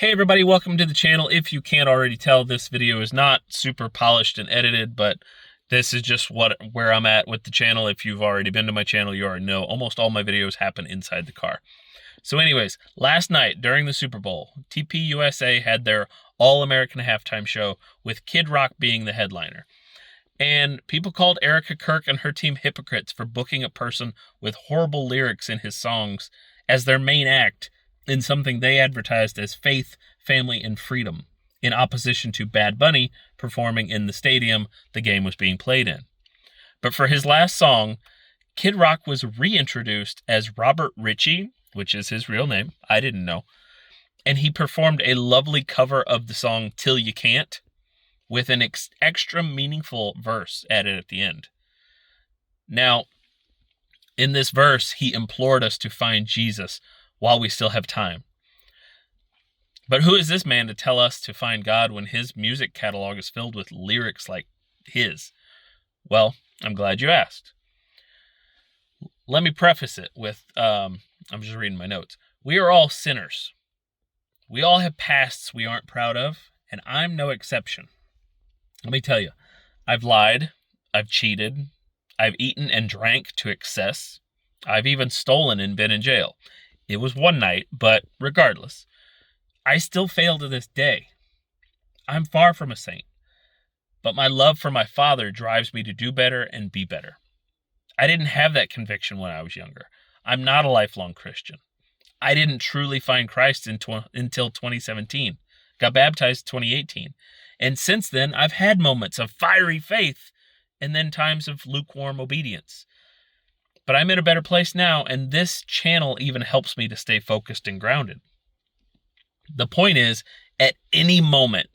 Hey everybody, welcome to the channel. If you can't already tell, this video is not super polished and edited, but this is just where I'm at with the channel. If you've already been to my channel, you already know almost all my videos happen inside the car. So anyways, last night during the Super Bowl, TPUSA had their All-American halftime show with Kid Rock being the headliner. And people called Erica Kirk and her team hypocrites for booking a person with horrible lyrics in his songs as their main act in something they advertised as faith, family, and freedom, in opposition to Bad Bunny performing in the stadium the game was being played in. But for his last song, Kid Rock was reintroduced as Robert Ritchie, which is his real name, I didn't know, and he performed a lovely cover of the song Til You Can't, with an extra meaningful verse added at the end. Now, in this verse, he implored us to find Jesus while we still have time. But who is this man to tell us to find God when his music catalog is filled with lyrics like his? Well, I'm glad you asked. Let me preface it with, I'm just reading my notes. We are all sinners. We all have pasts we aren't proud of, and I'm no exception. Let me tell you, I've lied, I've cheated, I've eaten and drank to excess, I've even stolen and been in jail. It was one night, but regardless, I still fail to this day. I'm far from a saint, but my love for my Father drives me to do better and be better. I didn't have that conviction when I was younger. I'm not a lifelong Christian. I didn't truly find Christ until 2017, got baptized 2018, and since then I've had moments of fiery faith and then times of lukewarm obedience. But I'm in a better place now, and this channel even helps me to stay focused and grounded. The point is, at any moment,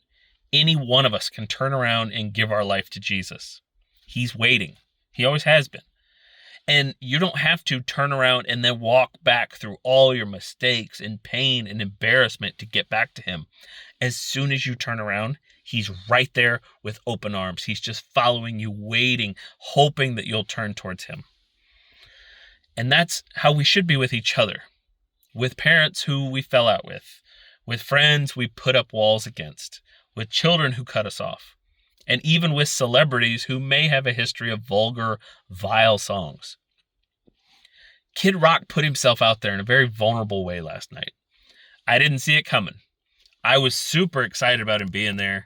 any one of us can turn around and give our life to Jesus. He's waiting. He always has been. And you don't have to turn around and then walk back through all your mistakes and pain and embarrassment to get back to him. As soon as you turn around, he's right there with open arms. He's just following you, waiting, hoping that you'll turn towards him. And that's how we should be with each other, with parents who we fell out with friends we put up walls against, with children who cut us off, and even with celebrities who may have a history of vulgar, vile songs. Kid Rock put himself out there in a very vulnerable way last night. I didn't see it coming. I was super excited about him being there.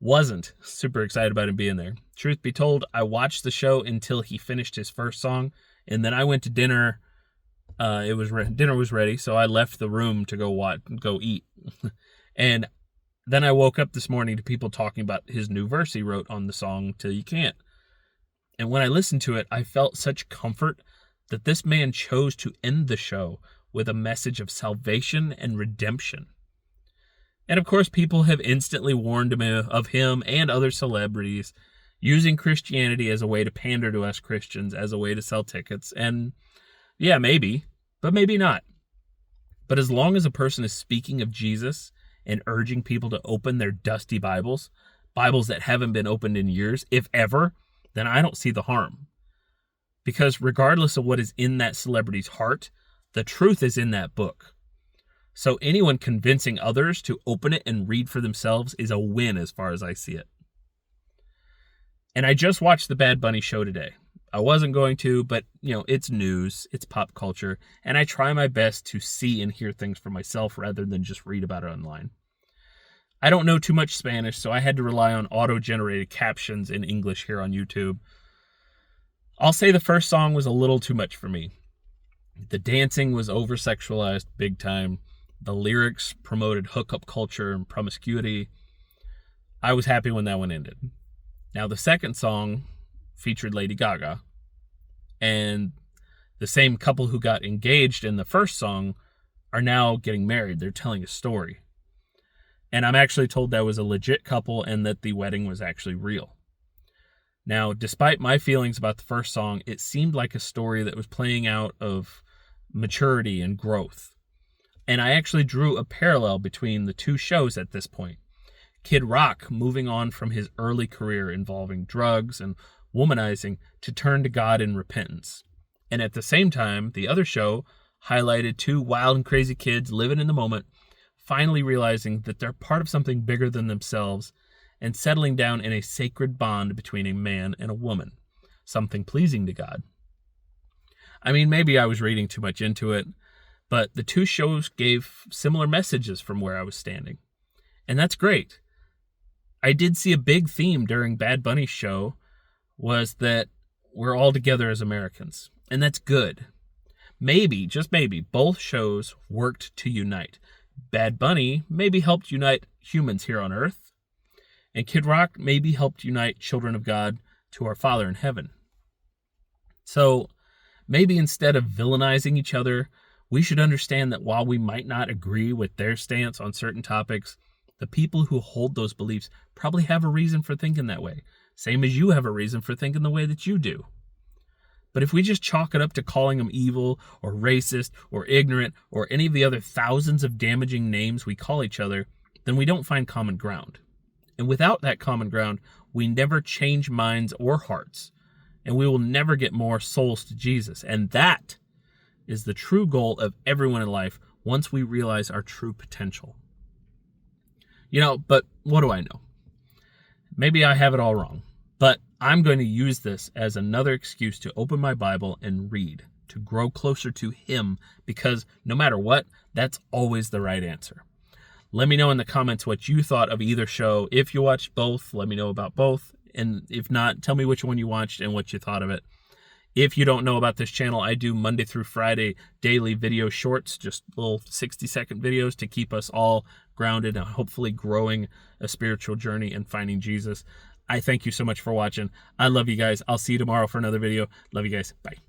Wasn't super excited about him being there. Truth be told, I watched the show until he finished his first song, and then I went to dinner. Dinner was ready, so I left the room to go eat. And then I woke up this morning to people talking about his new verse he wrote on the song Til You Can't. And when I listened to it, I felt such comfort that this man chose to end the show with a message of salvation and redemption. And of course, people have instantly warned me of him and other celebrities using Christianity as a way to pander to us Christians, as a way to sell tickets. And yeah, maybe, but maybe not. But as long as a person is speaking of Jesus and urging people to open their dusty Bibles that haven't been opened in years, if ever, then I don't see the harm. Because regardless of what is in that celebrity's heart, the truth is in that book. So anyone convincing others to open it and read for themselves is a win as far as I see it. And I just watched the Bad Bunny show today. I wasn't going to, but it's news, it's pop culture, and I try my best to see and hear things for myself rather than just read about it online. I don't know too much Spanish, so I had to rely on auto-generated captions in English here on YouTube. I'll say the first song was a little too much for me. The dancing was over-sexualized big time. The lyrics promoted hookup culture and promiscuity. I was happy when that one ended. Now, the second song featured Lady Gaga, and the same couple who got engaged in the first song are now getting married. They're telling a story. And I'm actually told that was a legit couple and that the wedding was actually real. Now, despite my feelings about the first song, it seemed like a story that was playing out of maturity and growth. And I actually drew a parallel between the two shows at this point. Kid Rock moving on from his early career involving drugs and womanizing to turn to God in repentance. And at the same time, the other show highlighted two wild and crazy kids living in the moment, finally realizing that they're part of something bigger than themselves and settling down in a sacred bond between a man and a woman, something pleasing to God. I mean, maybe I was reading too much into it, but the two shows gave similar messages from where I was standing. And that's great. I did see a big theme during Bad Bunny's show was that we're all together as Americans. And that's good. Maybe, just maybe, both shows worked to unite. Bad Bunny maybe helped unite humans here on Earth. And Kid Rock maybe helped unite children of God to our Father in heaven. So maybe instead of villainizing each other, we should understand that while we might not agree with their stance on certain topics, the people who hold those beliefs probably have a reason for thinking that way. Same as you have a reason for thinking the way that you do. But if we just chalk it up to calling them evil or racist or ignorant or any of the other thousands of damaging names we call each other, then we don't find common ground. And without that common ground, we never change minds or hearts. And we will never get more souls to Jesus. And that is the true goal of everyone in life once we realize our true potential. But what do I know? Maybe I have it all wrong. But I'm going to use this as another excuse to open my Bible and read, to grow closer to Him, because no matter what, that's always the right answer. Let me know in the comments what you thought of either show. If you watched both, let me know about both. And if not, tell me which one you watched and what you thought of it. If you don't know about this channel, I do Monday through Friday daily video shorts, just little 60-second videos to keep us all grounded and hopefully growing a spiritual journey and finding Jesus. I thank you so much for watching. I love you guys. I'll see you tomorrow for another video. Love you guys. Bye.